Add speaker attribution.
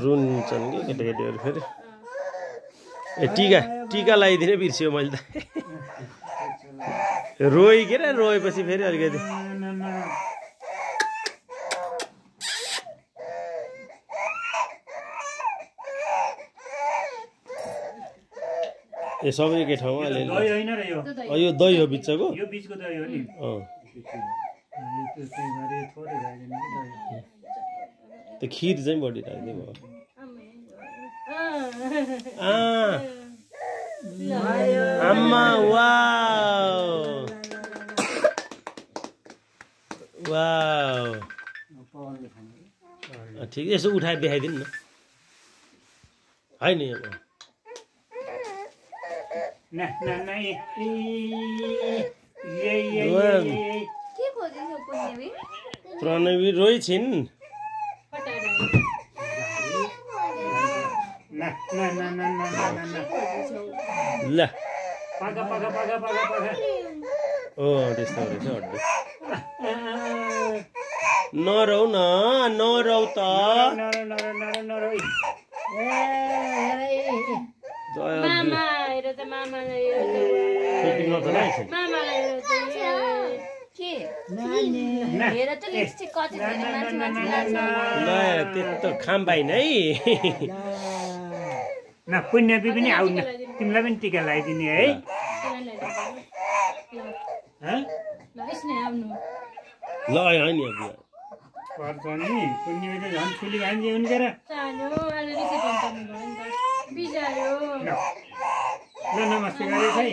Speaker 1: रुन्छन् कि केटाकेटीहरू फेरि ए टिका लगाइदिने बिर्सियो मैले त रोइकेर रोएपछि फेरि अलिकति ए सबै एकै ठाउँमा यो दही हो बिचको
Speaker 2: यो बिचको दही हो नि
Speaker 1: त्यो खिर चाहिँ बढी राख्दै भयो आम्मा वाउ ठिक यसो उठाएर देखाइदिनु न है नि प्रणवी रोइ छिन् ल ओ त्यस्तो रहेछ अड्डे नरौ न नरौ त त्यस्तो खाम पाइन है
Speaker 2: न पुण्यबी पनि आउनु तिमीलाई पनि टिका लगाइदिने है
Speaker 1: ल है नि
Speaker 2: पर्छ नि पुण्यबी त झन् ठुली भान्जी हुन् के ल नमस्ते गरेँ है